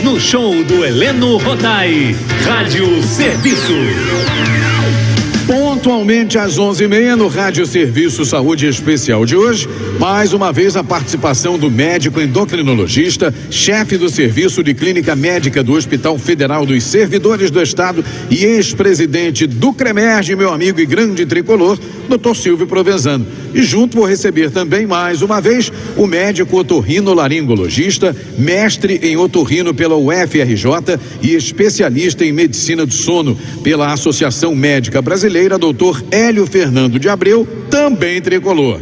no show do Heleno Rodai, Rádio Serviço. Pontualmente às 11h30 no Rádio Serviço Saúde Especial de hoje, mais uma vez a participação do médico endocrinologista, chefe do Serviço de Clínica Médica do Hospital Federal dos Servidores do Estado e ex-presidente do CREMERGE, meu amigo e grande tricolor, Dr. Silvio Provenzano. E junto vou receber também mais uma vez o médico otorrinolaringologista, mestre em otorrino pela UFRJ e especialista em medicina do sono pela Associação Médica Brasileira, Dr. Hélio Fernando de Abreu, também tricolor.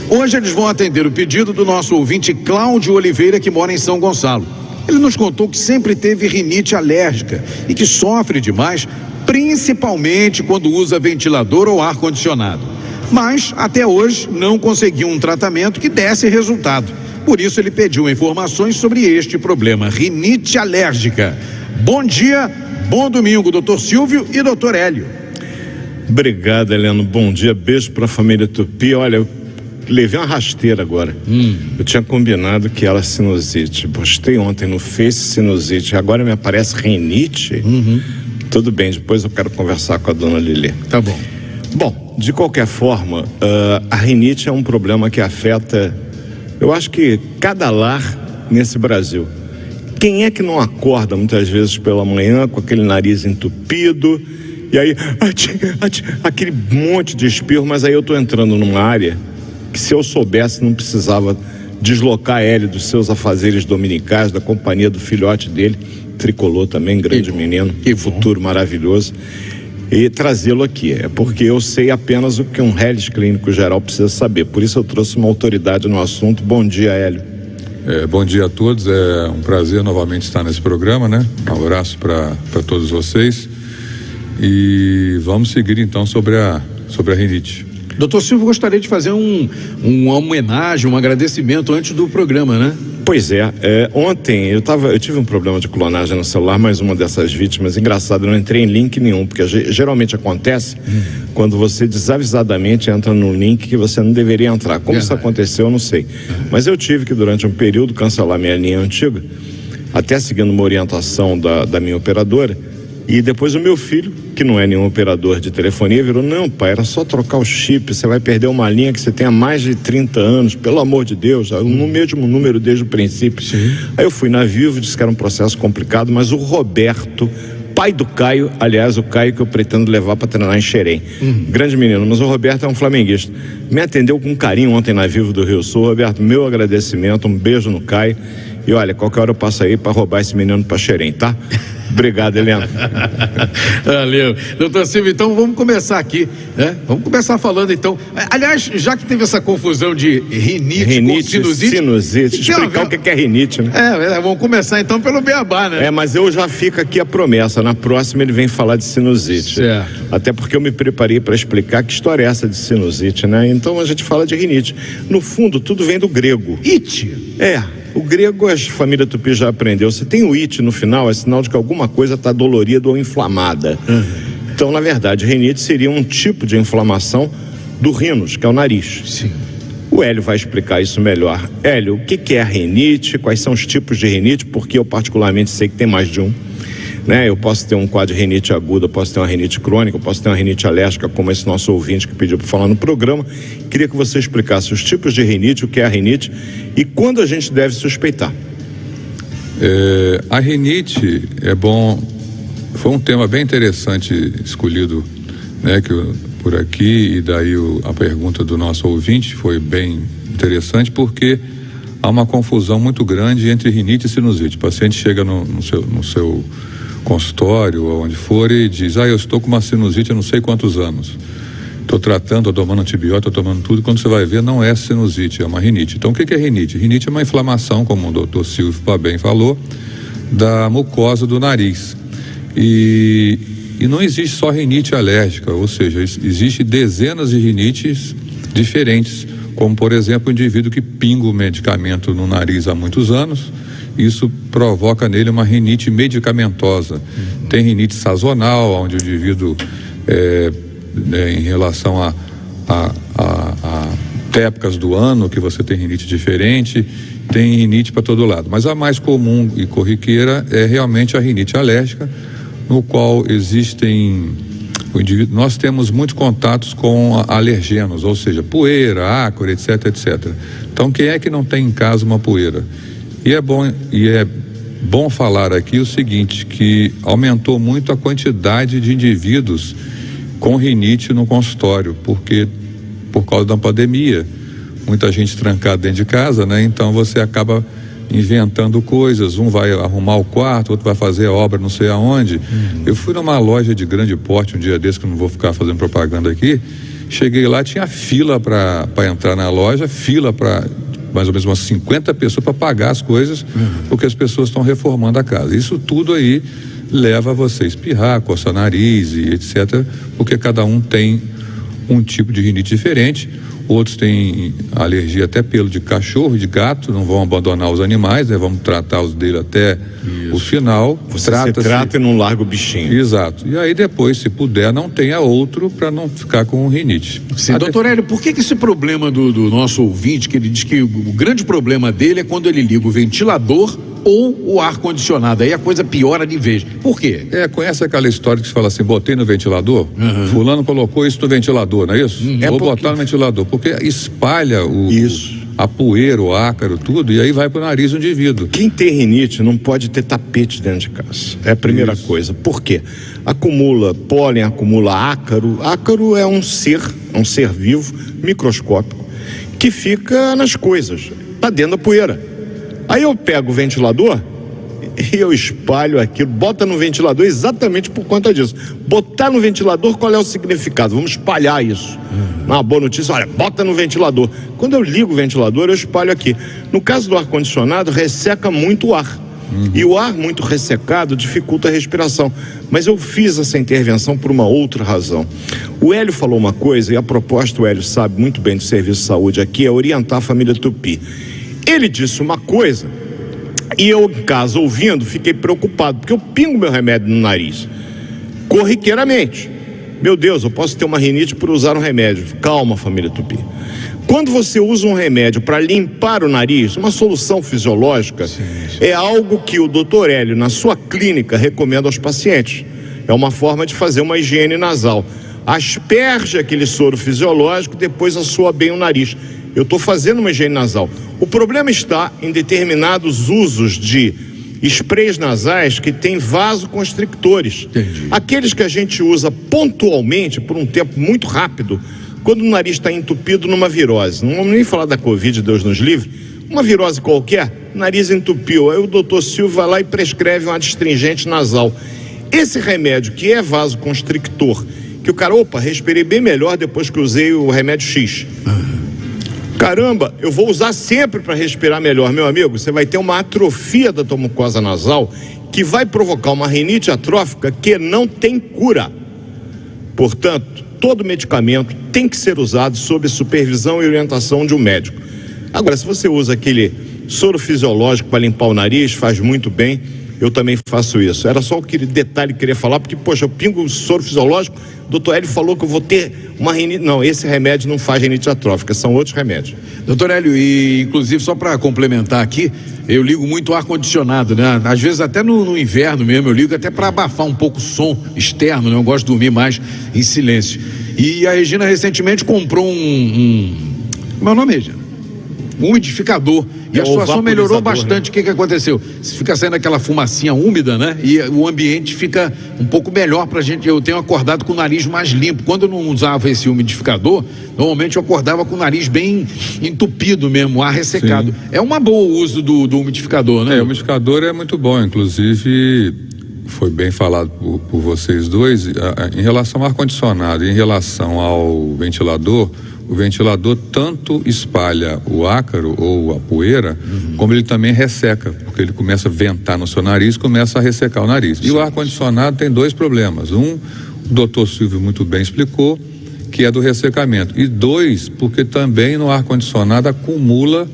Hoje eles vão atender o pedido do nosso ouvinte Cláudio Oliveira, que mora em São Gonçalo. Ele nos contou que sempre teve rinite alérgica e que sofre demais, principalmente quando usa ventilador ou ar-condicionado. Mas, até hoje, não conseguiu um tratamento que desse resultado. Por isso, ele pediu informações sobre este problema, rinite alérgica. Bom dia, bom domingo, doutor Silvio e doutor Hélio. Obrigado, Heleno. Bom dia, beijo para a família Tupi. Olha, eu levei uma rasteira agora. Eu tinha combinado que era sinusite. Postei ontem no Face sinusite. Agora me aparece rinite. Tudo bem, depois eu quero conversar com a dona Lili. Tá bom. Bom, de qualquer forma, a rinite é um problema que afeta, eu acho que cada lar nesse Brasil. Quem é que não acorda muitas vezes pela manhã com aquele nariz entupido e aí aquele monte de espirro? Mas aí eu tô entrando numa área que, se eu soubesse, não precisava deslocar ele dos seus afazeres dominicais, da companhia do filhote dele, tricolor também, grande menino, que futuro maravilhoso, e trazê-lo aqui. É porque eu sei apenas o que um Helles clínico geral precisa saber. Por isso eu trouxe uma autoridade no assunto. Bom dia, Hélio. Bom dia a todos. É um prazer novamente estar nesse programa, né? Um abraço para todos vocês. E vamos seguir então sobre a rinite. Doutor Silvio, gostaria de fazer uma homenagem, um agradecimento antes do programa, né? Pois é, ontem eu tive um problema de clonagem no celular, mais uma dessas vítimas. Engraçado, eu não entrei em link nenhum, porque geralmente acontece quando você desavisadamente entra num link que você não deveria entrar. Como isso aconteceu, eu não sei. Mas eu tive que, durante um período, cancelar minha linha antiga, até seguindo uma orientação da minha operadora. E depois o meu filho, que não é nenhum operador de telefonia, virou: não, pai, era só trocar o chip, você vai perder uma linha que você tem há mais de 30 anos, pelo amor de Deus, no mesmo número desde o princípio. Aí eu fui na Vivo, disse que era um processo complicado, mas o Roberto, pai do Caio, aliás, o Caio que eu pretendo levar para treinar em Xerém, grande menino, mas o Roberto é um flamenguista, me atendeu com carinho ontem na Vivo do Rio Sul. Roberto, meu agradecimento, um beijo no Caio, e olha, qualquer hora eu passo aí para roubar esse menino para Xerém, tá? Obrigado, Helena. Valeu. Doutor Silvio, então vamos começar aqui, né? Vamos começar falando então. Aliás, já que teve essa confusão de rinite com sinusite. Explicar o que é rinite, né? Vamos começar então pelo beabá, né? Mas eu já fico aqui a promessa. Na próxima ele vem falar de sinusite. Certo. Até porque eu me preparei para explicar que história é essa de sinusite, né? Então a gente fala de rinite. No fundo, tudo vem do grego. It. O grego, a família Tupi já aprendeu. Se tem o it no final, é sinal de que alguma coisa está dolorida ou inflamada. Então, na verdade, rinite seria um tipo de inflamação do rinus, que é o nariz. Sim. O Hélio vai explicar isso melhor. Hélio, o que é a rinite? Quais são os tipos de rinite? Porque eu particularmente sei que tem mais de um. Né? Eu posso ter um quadro de rinite aguda, eu posso ter uma rinite crônica, eu posso ter uma rinite alérgica, como esse nosso ouvinte que pediu para falar no programa. Queria que você explicasse os tipos de rinite, o que é a rinite e quando a gente deve suspeitar. A rinite foi um tema bem interessante escolhido, né, por aqui, e daí a pergunta do nosso ouvinte foi bem interessante, porque há uma confusão muito grande entre rinite e sinusite. O paciente chega no seu consultório, ou onde for, e diz: eu estou com uma sinusite há não sei quantos anos, estou tratando, estou tomando antibiótico, estou tomando tudo. Quando você vai ver, não é sinusite, é uma rinite. Então o que é rinite? Rinite é uma inflamação, como o doutor Silvio bem falou, da mucosa do nariz. E não existe só rinite alérgica, ou seja, existe dezenas de rinites diferentes, como por exemplo o indivíduo que pinga o medicamento no nariz há muitos anos. Isso provoca nele uma rinite medicamentosa. Tem rinite sazonal, onde o indivíduo, em relação a épocas do ano que você tem rinite diferente, tem rinite para todo lado. Mas a mais comum e corriqueira é realmente a rinite alérgica, no qual nós temos muitos contatos com alergenos, ou seja, poeira, ácaro, etc, etc. Então, quem é que não tem em casa uma poeira? E é bom falar aqui o seguinte, que aumentou muito a quantidade de indivíduos com rinite no consultório, porque por causa da pandemia, muita gente trancada dentro de casa, né? Então você acaba inventando coisas, um vai arrumar o quarto, outro vai fazer a obra não sei aonde. Eu fui numa loja de grande porte um dia desse, que eu não vou ficar fazendo propaganda aqui, cheguei lá, tinha fila para entrar na loja, fila para mais ou menos umas 50 pessoas para pagar as coisas, porque as pessoas estão reformando a casa. Isso tudo aí leva a você a espirrar, coçar nariz e etc, porque cada um tem um tipo de rinite diferente. Outros têm alergia até pelo de cachorro, de gato, não vão abandonar os animais, né? Vamos tratar os dele até o final. Você trata e não larga o bichinho. Exato. E aí depois, se puder, não tenha outro para não ficar com rinite. Sim, doutor Hélio, por que esse problema do nosso ouvinte, que ele diz que o grande problema dele é quando ele liga o ventilador ou o ar-condicionado, aí a coisa piora de vez. Por quê? Conhece aquela história que se fala assim, botei no ventilador, fulano colocou isso no ventilador, não é isso? Vou botar no ventilador, porque espalha a poeira, o ácaro, tudo, e aí vai pro nariz do indivíduo. Quem tem rinite não pode ter tapete dentro de casa, é a primeira coisa. Por quê? Acumula pólen, acumula ácaro. Ácaro é um ser vivo, microscópico, que fica nas coisas, tá dentro da poeira. Aí eu pego o ventilador e eu espalho aquilo, bota no ventilador exatamente por conta disso. Botar no ventilador, qual é o significado? Vamos espalhar isso. Uma boa notícia, olha, bota no ventilador. Quando eu ligo o ventilador, eu espalho aqui. No caso do ar-condicionado, resseca muito o ar. E o ar muito ressecado dificulta a respiração. Mas eu fiz essa intervenção por uma outra razão. O Hélio falou uma coisa, e a proposta, o Hélio sabe muito bem do Serviço de Saúde aqui, é orientar a família Tupi. Ele disse uma coisa e eu, em casa, ouvindo, fiquei preocupado, porque eu pingo meu remédio no nariz, corriqueiramente. Meu Deus, eu posso ter uma rinite por usar um remédio. Calma, família Tupi. Quando você usa um remédio para limpar o nariz, uma solução fisiológica, é algo que o Dr. Hélio, na sua clínica, recomenda aos pacientes. É uma forma de fazer uma higiene nasal. Asperge aquele soro fisiológico, depois assoa bem o nariz. Eu estou fazendo uma higiene nasal. O problema está em determinados usos de sprays nasais que têm vasoconstrictores. Entendi. Aqueles que a gente usa pontualmente, por um tempo muito rápido, quando o nariz está entupido numa virose. Não vamos nem falar da Covid, Deus nos livre. Uma virose qualquer, nariz entupiu. Aí o doutor Silvio vai lá e prescreve um adstringente nasal. Esse remédio que é vasoconstrictor, que o cara, respirei bem melhor depois que usei o remédio X. Caramba, eu vou usar sempre para respirar melhor, meu amigo. Você vai ter uma atrofia da tua mucosa nasal que vai provocar uma rinite atrófica que não tem cura. Portanto, todo medicamento tem que ser usado sob supervisão e orientação de um médico. Agora, se você usa aquele soro fisiológico para limpar o nariz, faz muito bem. Eu também faço isso. Era só aquele detalhe que eu queria falar, porque, poxa, eu pingo o soro fisiológico, o doutor Hélio falou que eu vou ter uma rinite. Não, esse remédio não faz rinite atrófica, são outros remédios. Doutor Hélio, e inclusive só para complementar aqui, eu ligo muito ar-condicionado, né? Às vezes até no inverno mesmo, eu ligo até para abafar um pouco o som externo, né? Eu gosto de dormir mais em silêncio. E a Regina recentemente comprou meu nome é Regina? Um umidificador. E a situação melhorou bastante. Né? O que aconteceu? Fica saindo aquela fumacinha úmida, né? E o ambiente fica um pouco melhor pra gente. Eu tenho acordado com o nariz mais limpo. Quando eu não usava esse umidificador, normalmente eu acordava com o nariz bem entupido mesmo, o ar ressecado. Sim. É uma boa o uso do umidificador, né? O umidificador é muito bom, inclusive foi bem falado por vocês dois, em relação ao ar-condicionado, em relação ao ventilador. O ventilador tanto espalha o ácaro ou a poeira, como ele também resseca, porque ele começa a ventar no seu nariz, começa a ressecar o nariz. Sim. E o ar-condicionado tem dois problemas. Um, o doutor Silvio muito bem explicou, que é do ressecamento. E dois, porque também no ar-condicionado acumula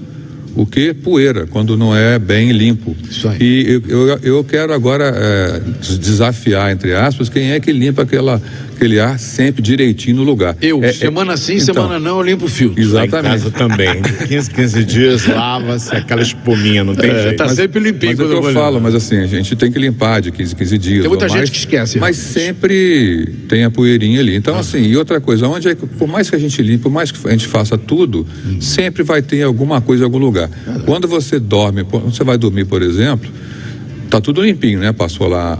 o que? Poeira, quando não é bem limpo. Isso aí. E eu quero agora desafiar, entre aspas, quem é que limpa aquele ar sempre direitinho no lugar. Semana sim, então, semana não, eu limpo o filtro. Exatamente. Lá em casa também. De 15 dias lava-se aquela espuminha, não tem jeito. Tá sempre limpinho. Mas é o que eu falo, mas assim, a gente tem que limpar de 15 dias. Tem muita ou gente mais, que esquece. Mas sempre tem a poeirinha ali. Então, assim, e outra coisa, por mais que a gente limpe, por mais que a gente faça tudo, sempre vai ter alguma coisa em algum lugar. Quando você dorme, quando você vai dormir, por exemplo, tá tudo limpinho, né? Passou lá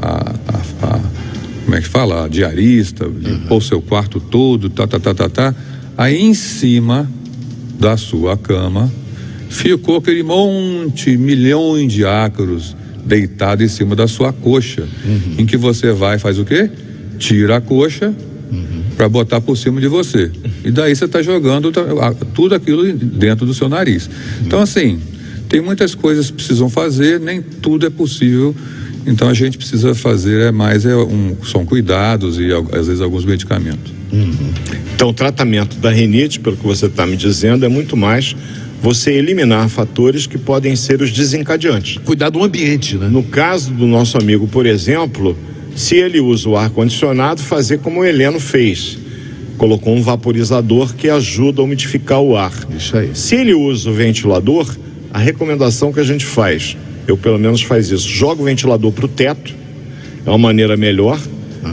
como é que fala? A diarista, limpou o seu quarto todo, tá. Aí em cima da sua cama ficou aquele milhões de ácaros deitado em cima da sua coxa, em que você faz o quê? Tira a coxa para botar por cima de você. E daí você está jogando tudo aquilo dentro do seu nariz. Então, assim, tem muitas coisas que precisam fazer, nem tudo é possível. Então a gente precisa fazer são cuidados e às vezes alguns medicamentos. Então o tratamento da rinite, pelo que você está me dizendo, é muito mais você eliminar fatores que podem ser os desencadeantes. Cuidar do ambiente, né? No caso do nosso amigo, por exemplo, se ele usa o ar-condicionado, fazer como o Heleno fez. Colocou um vaporizador que ajuda a umidificar o ar. Isso aí. Se ele usa o ventilador, a recomendação que a gente faz, eu pelo menos faz isso, joga o ventilador para o teto, é uma maneira melhor.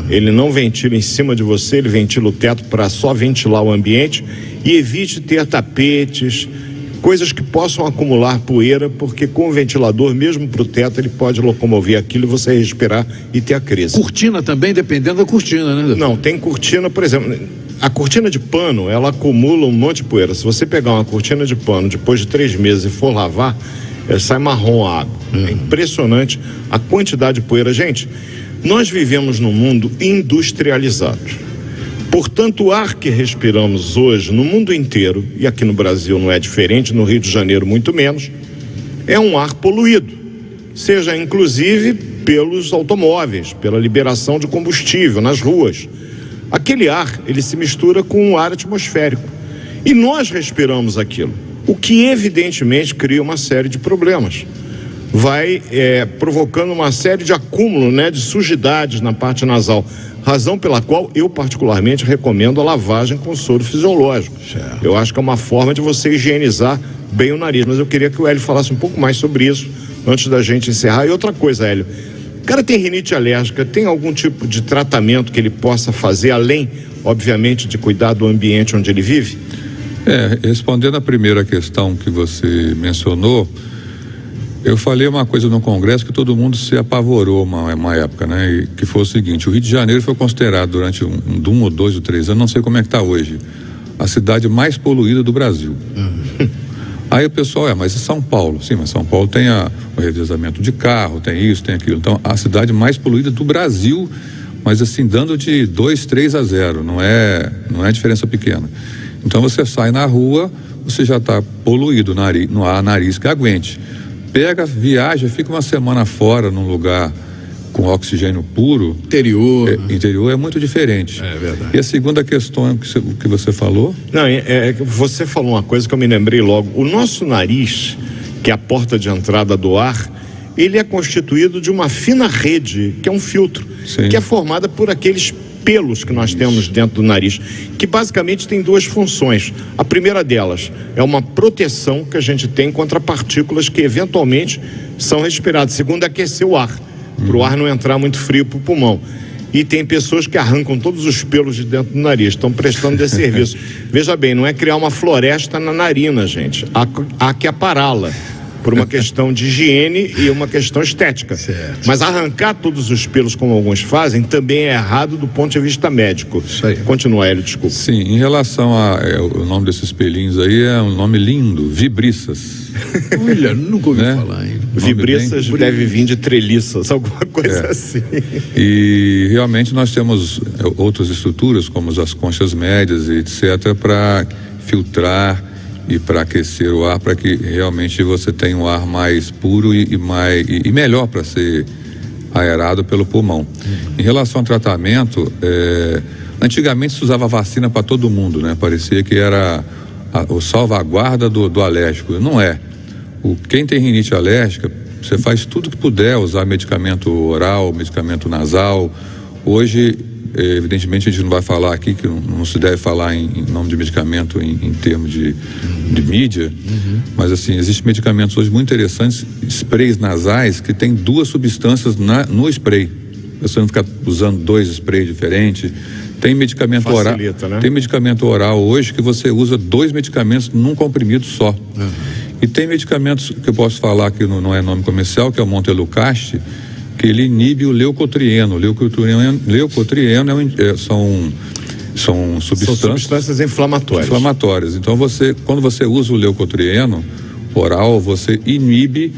Ele não ventila em cima de você, ele ventila o teto para só ventilar o ambiente, e evite ter tapetes, coisas que possam acumular poeira, porque com o ventilador, mesmo para o teto, ele pode locomover aquilo e você respirar e ter a crise. Cortina também, dependendo da cortina, né, doutor? Não, tem cortina, por exemplo, a cortina de pano, ela acumula um monte de poeira. Se você pegar uma cortina de pano depois de 3 meses e for lavar, sai marrom a água. É impressionante a quantidade de poeira. Gente, nós vivemos num mundo industrializado. Portanto, o ar que respiramos hoje no mundo inteiro, e aqui no Brasil não é diferente, no Rio de Janeiro muito menos, é um ar poluído, seja inclusive pelos automóveis, pela liberação de combustível nas ruas. Aquele ar, ele se mistura com o ar atmosférico e nós respiramos aquilo, o que evidentemente cria uma série de problemas. Vai provocando uma série de acúmulo, né, de sujidades na parte nasal, razão pela qual eu particularmente recomendo a lavagem com soro fisiológico. Certo. Eu acho que é uma forma de você higienizar bem o nariz, mas eu queria que o Hélio falasse um pouco mais sobre isso antes da gente encerrar. E outra coisa, Hélio, o cara tem rinite alérgica, tem algum tipo de tratamento que ele possa fazer, além, obviamente, de cuidar do ambiente onde ele vive? Respondendo a primeira questão que você mencionou, eu falei uma coisa no Congresso que todo mundo se apavorou uma época, né? E que foi o seguinte: o Rio de Janeiro foi considerado durante um ou 2 ou 3 anos, não sei como é que está hoje, a cidade mais poluída do Brasil. Aí o pessoal, mas e São Paulo? Sim, mas São Paulo tem o revezamento de carro, tem isso, tem aquilo. Então, a cidade mais poluída do Brasil, mas assim, dando de 2-3-0, não é diferença pequena. Então, você sai na rua, você já está poluído, não há nariz que aguente. Pega, viaja, fica uma semana fora num lugar com oxigênio puro. Interior é muito diferente. É verdade. E a segunda questão que você falou? Não, você falou uma coisa que eu me lembrei logo. O nosso nariz, que é a porta de entrada do ar, ele é constituído de uma fina rede, que é um filtro, Sim. que é formada por aqueles pelos que nós temos dentro do nariz, que basicamente tem 2 funções. A primeira delas é uma proteção que a gente tem contra partículas que eventualmente são respiradas. A segunda é aquecer o ar, para o ar não entrar muito frio para o pulmão. E tem pessoas que arrancam todos os pelos de dentro do nariz, estão prestando desse serviço. Veja bem, não é criar uma floresta na narina, gente. Há que apará-la, por uma questão de higiene e uma questão estética. Certo. Mas arrancar todos os pelos, como alguns fazem, também é errado do ponto de vista médico. Isso aí. Continua, Hélio, desculpa. Sim, em relação o nome desses pelinhos aí é um nome lindo, vibriças. Olha, nunca ouvi Né? falar, hein? Vibriças deve vir de treliças, alguma coisa assim. E realmente nós temos outras estruturas, como as conchas médias e etc., para filtrar e para aquecer o ar, para que realmente você tenha um ar mais puro e melhor para ser aerado pelo pulmão. Em relação ao tratamento, antigamente se usava vacina para todo mundo, né? Parecia que era o salvaguarda do alérgico. Não é. Quem tem rinite alérgica, você faz tudo que puder, usar medicamento oral, medicamento nasal. Hoje, evidentemente, a gente não vai falar aqui, que não se deve falar em nome de medicamento em termos de mídia, mas assim, existem medicamentos hoje muito interessantes, sprays nasais, que tem 2 substâncias no spray. Você não ficar usando 2 sprays diferentes. Tem medicamento oral, né? Tem medicamento oral hoje que você usa 2 medicamentos num comprimido só. E tem medicamentos que eu posso falar que não é nome comercial, que é o Montelukast, que ele inibe o leucotrieno. Leucotrieno são substâncias inflamatórias. Então quando você usa o leucotrieno oral, você inibe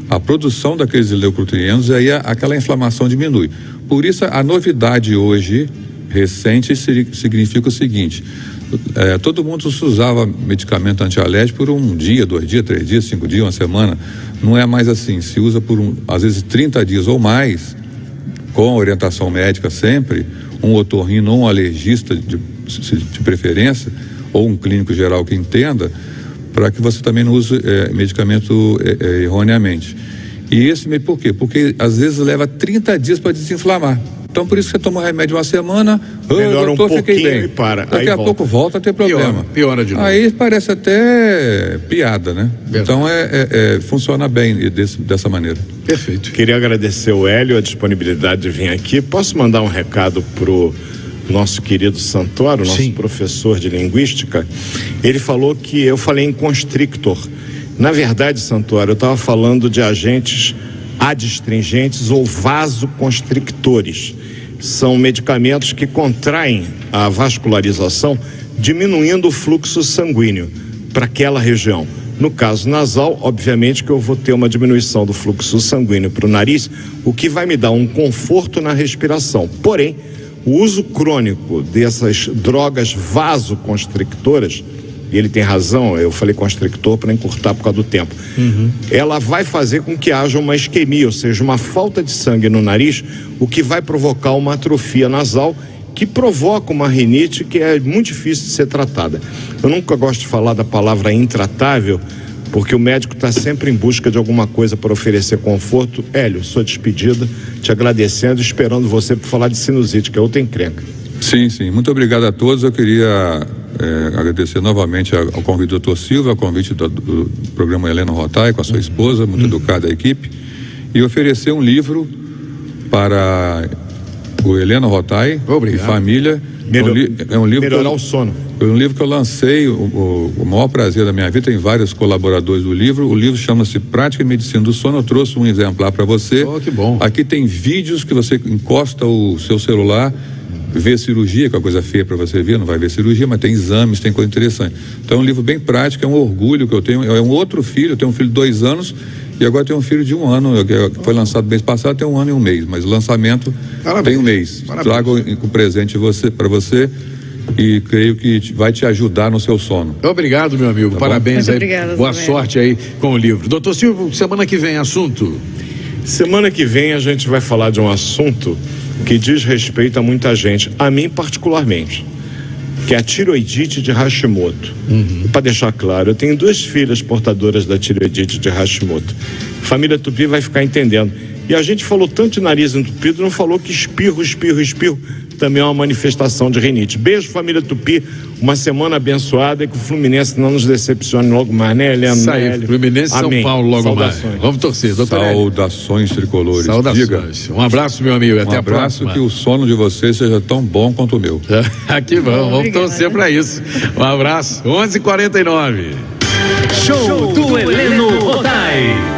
a produção daqueles leucotrienos e aí aquela inflamação diminui. Por isso a novidade hoje recente significa o seguinte: todo mundo usava medicamento antialérgico por 1 dia, 2 dias, 3 dias, 5 dias, 1 semana. Não é mais assim. Se usa por às vezes 30 dias ou mais, com orientação médica sempre, um otorrino ou um alergista de preferência, ou um clínico geral que entenda, para que você também não use medicamento erroneamente. E esse por quê? Porque às vezes leva 30 dias para desinflamar. Então, por isso que você toma remédio 1 semana, melhora um pouquinho e para. Daqui a pouco volta a ter problema. Piora de novo. Aí parece até piada, né? Então, funciona bem dessa maneira. Perfeito. Queria agradecer o Hélio, a disponibilidade de vir aqui. Posso mandar um recado pro nosso querido Santoro, nosso professor de linguística? Ele falou que eu falei em constrictor. Na verdade, Santoro, eu estava falando de agentes adstringentes ou vasoconstrictores. São medicamentos que contraem a vascularização, diminuindo o fluxo sanguíneo para aquela região. No caso nasal, obviamente que eu vou ter uma diminuição do fluxo sanguíneo para o nariz, o que vai me dar um conforto na respiração. Porém, o uso crônico dessas drogas vasoconstrictoras, e ele tem razão, eu falei constrictor para encurtar por causa do tempo, ela vai fazer com que haja uma isquemia, ou seja, uma falta de sangue no nariz, o que vai provocar uma atrofia nasal, que provoca uma rinite que é muito difícil de ser tratada. Eu nunca gosto de falar da palavra intratável, porque o médico está sempre em busca de alguma coisa para oferecer conforto. Hélio, sua despedida, te agradecendo, esperando você para falar de sinusite, que é outra encrenca. Sim, muito obrigado a todos. Eu queria agradecer novamente ao convite do Dr. Silva, ao convite do programa Helena Rotai, com a sua esposa, muito educada a equipe, e oferecer um livro para o Helena Rotai e família. É um livro melhorar o sono. Foi um livro que eu lancei, o maior prazer da minha vida. Tem vários colaboradores do livro. O livro chama-se Prática e Medicina do Sono. Eu trouxe um exemplar para você. Que bom. Aqui tem vídeos que você encosta o seu celular, vê cirurgia, que é uma coisa feia para você ver, não vai ver cirurgia, mas tem exames, tem coisa interessante. Então é um livro bem prático, é um orgulho que eu tenho. É um outro filho, eu tenho um filho de 2 anos e agora tenho um filho de 1 ano, que foi lançado mês passado, tem 1 ano e 1 mês, mas o lançamento tem 1 mês. Trago com presente para você e creio que vai te ajudar no seu sono. Obrigado, meu amigo, parabéns aí, boa também. sorte aí com o livro. Doutor Silva, semana que vem assunto? Semana que vem a gente vai falar de um assunto que diz respeito a muita gente, a mim particularmente, que é a tiroidite de Hashimoto. Para deixar claro, eu tenho 2 filhas portadoras da tiroidite de Hashimoto. Família Tupi vai ficar entendendo. E a gente falou tanto de nariz entupido, não falou que espirro também é uma manifestação de rinite. Beijo, família Tupi, uma semana abençoada e que o Fluminense não nos decepcione logo mais, né, Helena? Isso aí, Fluminense e São Paulo logo Saudações. mais. Vamos torcer, doutor. Saudações tricolores. Saudações. Um abraço, meu amigo, até a próxima. Que o sono de vocês seja tão bom quanto o meu. Aqui vamos torcer para isso. Um abraço, 11h49. Show do Heleno Rotai.